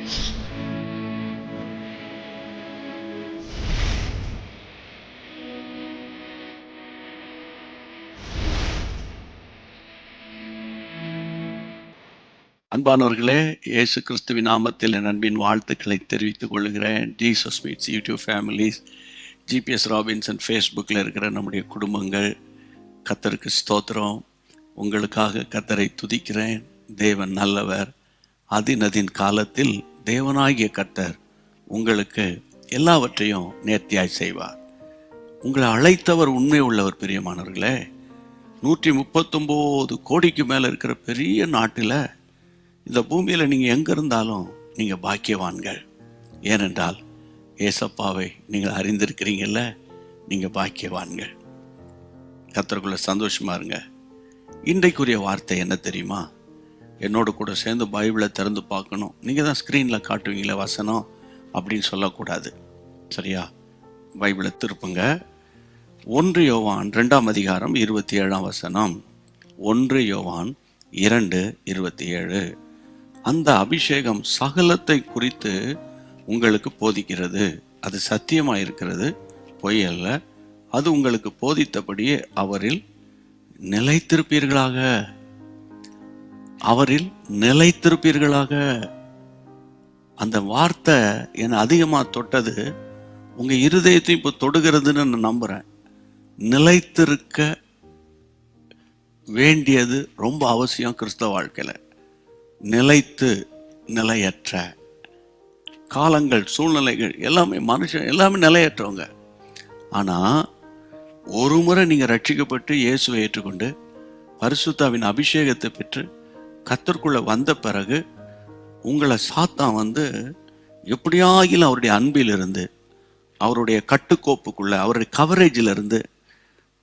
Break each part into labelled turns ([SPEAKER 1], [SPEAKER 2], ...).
[SPEAKER 1] அன்பானவர்களே, இயேசு கிறிஸ்துவின் நாமத்தில் என் அன்பின் வாழ்த்துக்களை தெரிவித்துக் கொள்கிறேன். Jesus meets YouTube families, GPS Robinson ஃபேஸ்புக்கில் இருக்கிற நம்முடைய குடும்பங்கள், கர்த்தருக்கு ஸ்தோத்திரம். உங்களுக்காக கர்த்தரை துதிக்கிறேன். தேவன் நல்லவர். அதின் காலத்தில் தேவனாகிய கர்த்தர் உங்களுக்கு எல்லாவற்றையும் நேர்த்தியாய் செய்வார். உங்களை அழைத்தவர் உண்மை உள்ளவர். பிரியமானவர்களே, 139 கோடிக்கு மேலே இருக்கிற பெரிய நாட்டில், இந்த பூமியில் நீங்கள் எங்கே இருந்தாலும் நீங்கள் பாக்கியவான்கள். ஏனென்றால் ஏசப்பாவை நீங்கள் அறிந்திருக்கிறீங்கல்ல, நீங்கள் பாக்கியவான்கள். கர்த்தருக்குள்ள சந்தோஷமாக இருங்க. இன்றைக்குரிய வார்த்தை என்ன தெரியுமா? என்னோடு கூட சேர்ந்து பைபிளை திறந்து பார்க்கணும். நீங்கள் தான் ஸ்க்ரீனில் காட்டுவீங்களே வசனம் அப்படின்னு சொல்லக்கூடாது, சரியா? பைபிளை திருப்புங்க. 1 யோவான் 2ஆம் அதிகாரம் 27ஆம் வசனம். 1 யோவான் 2:27. அந்த அபிஷேகம் சகலத்தை குறித்து உங்களுக்கு போதிக்கிறது. அது சத்தியமாக இருக்கிறது, பொய் அல்ல. அது உங்களுக்கு போதித்தபடியே அவரில் நிலைத்திருப்பீர்களாக. அவரில் நிலைத்திருப்பீர்களாக. அந்த வார்த்தை என்னை அதிகமாக தொட்டது. உங்கள் இருதயத்தையும் இப்போ தொடுகிறதுன்னு நான் நம்புகிறேன். நிலைத்திருக்க வேண்டியது ரொம்ப அவசியம் கிறிஸ்தவ வாழ்க்கையில். நிலைத்து நிலையற்ற காலங்கள், சூழ்நிலைகள் எல்லாமே, மனுஷன் எல்லாமே நிலையற்றவங்க. ஆனால் ஒரு முறை நீங்கள் ரட்சிக்கப்பட்டு இயேசுவை ஏற்றுக்கொண்டு பரிசுத்தாவின் அபிஷேகத்தை பெற்று கர்த்தருக்குள்ளே வந்த பிறகு உங்களை சாத்தான் எப்படியாகிலும் அவருடைய அன்பிலிருந்து, அவருடைய கட்டுக்கோப்புக்குள்ளே, அவருடைய கவரேஜில் இருந்து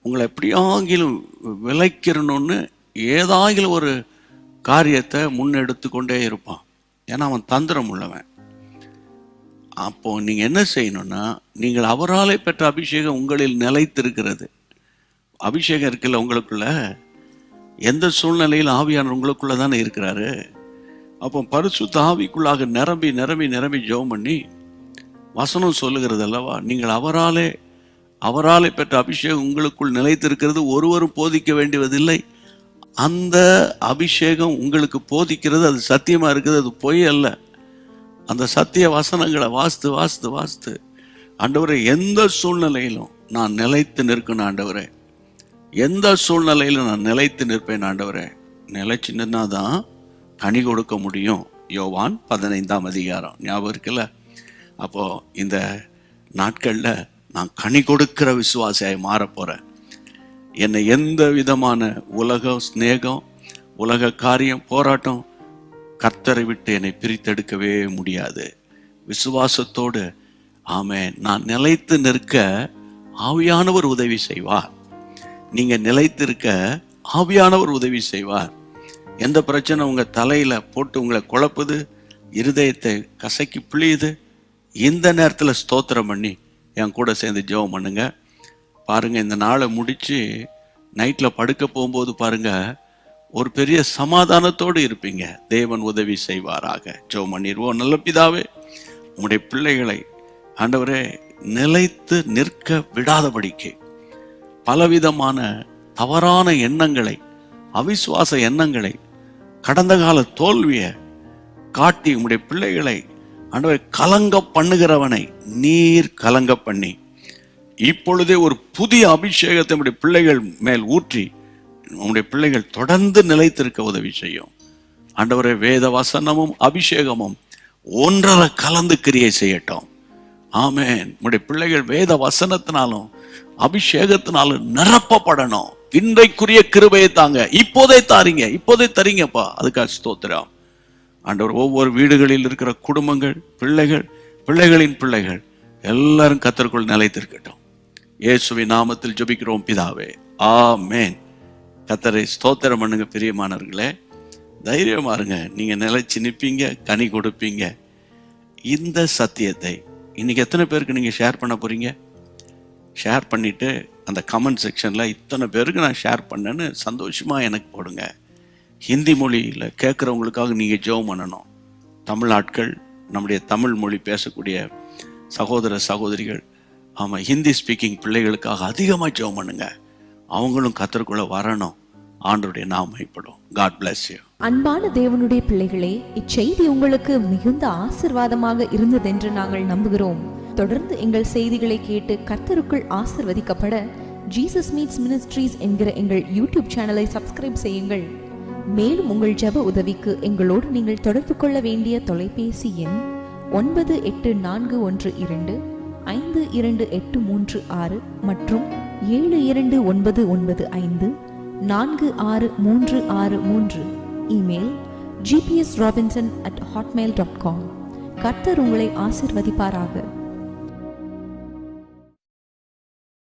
[SPEAKER 1] உங்களை எப்படியாகிலும் விளைக்கிறணுன்னு ஏதாகிலும் ஒரு காரியத்தை முன்னெடுத்து கொண்டே இருப்பான். ஏன்னா அவன் தந்திரம் உள்ளவன். அப்போ நீங்கள் என்ன செய்யணும்னா, நீங்கள் அவராலே பெற்ற அபிஷேகம் உங்களில் நிலைத்திருக்கிறது. அபிஷேகம் இருக்குல்ல உங்களுக்குள்ள, எந்த சூழ்நிலையில் ஆவியானவர் உங்களுக்குள்ள தானே இருக்கிறாரு. அப்போ பரிசுத்த ஆவிக்குள்ளாக நிரம்பி நிரம்பி நிரம்பி ஜெபம் பண்ணி, வசனம் சொல்லுகிறது அல்லவா, நீங்கள் அவராலே பெற்ற அபிஷேகம் உங்களுக்குள் நிலைத்திருக்கிறது, ஒருவரும் போதிக்க வேண்டியதில்லை. அந்த அபிஷேகம் உங்களுக்கு போதிக்கிறது, அது சத்தியமாக இருக்குது, அது பொய் அல்ல. அந்த சத்திய வசனங்களை வாசித்து வாசித்து வாசித்து, ஆண்டவரே எந்த சூழ்நிலையிலும் நான் நிலைத்து நிற்கணும் ஆண்டவரே, எந்த சூழ்நிலையிலும் நான் நிலைத்து நிற்பேன் ஆண்டவரே. நிலைச்சு நின்னா தான் கனி கொடுக்க முடியும். யோவான் 15ஆம் அதிகாரம் ஞாபகம் இருக்குல்ல? அப்போது இந்த நாட்களில் நான் கனி கொடுக்கிற விசுவாசியாய் மாறப்போகிறேன். என்னை எந்த விதமான உலகம், ஸ்நேகம், உலக காரியம், போராட்டம் கர்த்தரை விட்டு என்னை பிரித்தெடுக்கவே முடியாது. விசுவாசத்தோடு ஆமென், நான் நிலைத்து நிற்க ஆவியானவர் உதவி செய்வார். நீங்கள் நிலைத்திருக்க ஆவியானவர் உதவி செய்வார். எந்த பிரச்சனை உங்கள் தலையில் போட்டு உங்களை குழப்புது, இருதயத்தை கசக்கி பிழியுது, இந்த நேரத்தில் ஸ்தோத்திரம் பண்ணி என் கூட சேர்ந்து ஜெபம் பண்ணுங்க. பாருங்கள், இந்த நாளை முடித்து நைட்டில் படுக்க போகும்போது பாருங்கள், ஒரு பெரிய சமாதானத்தோடு இருப்பீங்க. தேவன் உதவி செய்வாராக. ஜெபம் பண்ணிடுவோம். நல்ல பிதாவே, உங்களுடைய பிள்ளைகளை ஆண்டவரே நிலைத்து நிற்க விடாதபடிக்கு பலவிதமான தவறான எண்ணங்களை, அவிசுவாச எண்ணங்களை, கடந்த கால தோல்வியை காட்டி உங்களுடைய பிள்ளைகளை ஆண்டவரே கலங்க பண்ணுகிறவனை நீர் கலங்க பண்ணி, இப்பொழுதே ஒரு புதிய அபிஷேகத்தை உடைய பிள்ளைகள் மேல் ஊற்றி உங்களுடைய பிள்ளைகள் தொடர்ந்து நிலைத்திருக்க உதவி செய்யும் ஆண்டவரே. வேத வசனமும் அபிஷேகமும் ஒன்றரை கலந்து கிரியை செய்யட்டும். ஆமென். உங்களுடைய பிள்ளைகள் வேத வசனத்தினாலும் அபிஷேகத்தினாலும் நிரப்பப்படணும். இன்றைக்குரிய கிருபையை தாங்க. இப்போதே தரீங்கப்பா. அதுக்காக ஸ்தோத்திரம் ஆண்டவர். ஒவ்வொரு வீடுகளில் இருக்கிற குடும்பங்கள், பிள்ளைகளின் பிள்ளைகள் எல்லாரும் கர்த்தருக்குள் நிலைத்திருக்கட்டும். இயேசுவின் நாமத்தில் ஜெபிக்கிறோம் பிதாவே, ஆமென். கர்த்தரை ஸ்தோத்திரம் பண்ணுங்க. பிரியமானவர்களே, தைரியமா இருங்க. நீங்க நிலைச்சு நிற்பீங்க, கனி கொடுப்பீங்க. இந்த சத்தியத்தை இன்னைக்கு எத்தனை பேருக்கு நீங்க ஷேர் பண்ண போறீங்க? ஷேர் பண்ணிட்டு அந்த கமெண்ட் செக்ஷன்ல இத்தனை பேருக்கு நான் ஷேர் பண்ணேன்னு சந்தோஷமா எனக்கு போடுங்க. ஹிந்தி மொழியில் கேட்குறவங்களுக்காக நீங்கள் ஜெபம் பண்ணணும். தமிழ் ஆட்கள் நம்முடைய தமிழ் மொழி பேசக்கூடிய சகோதர சகோதரிகள், ஆமாம், ஹிந்தி ஸ்பீக்கிங் பிள்ளைகளுக்காக அதிகமாக ஜெபம் பண்ணுங்க. அவங்களும் கர்த்தருக்குள்ள வரணும். ஆண்டவருடைய நாமம் மகிமைப்படும். God bless you.
[SPEAKER 2] அன்பான தேவனுடைய பிள்ளைகளே, இச்செய்தி உங்களுக்கு மிகுந்த ஆசீர்வாதமாக இருந்ததென்று நாங்கள் நம்புகிறோம். தொடர்ந்து எங்கள் செய்திகளை கேட்டு கர்த்தருக்குள் ஆசீர்வதிக்கப்பட ஜீசஸ் மீட்ஸ் மினிஸ்ட்ரீஸ் என்கிற எங்கள் யூடியூப் சேனலை சப்ஸ்கிரைப் செய்யுங்கள். மேலும் உங்கள் ஜெப உதவிக்கு எங்களோடு நீங்கள் தொடர்பு கொள்ள வேண்டிய தொலைபேசி எண் 9842252836 மற்றும் 7299546363. Email gpsrobinson@hotmail.com. கர்த்தர் உங்களை ஆசீர்வதிப்பாராக.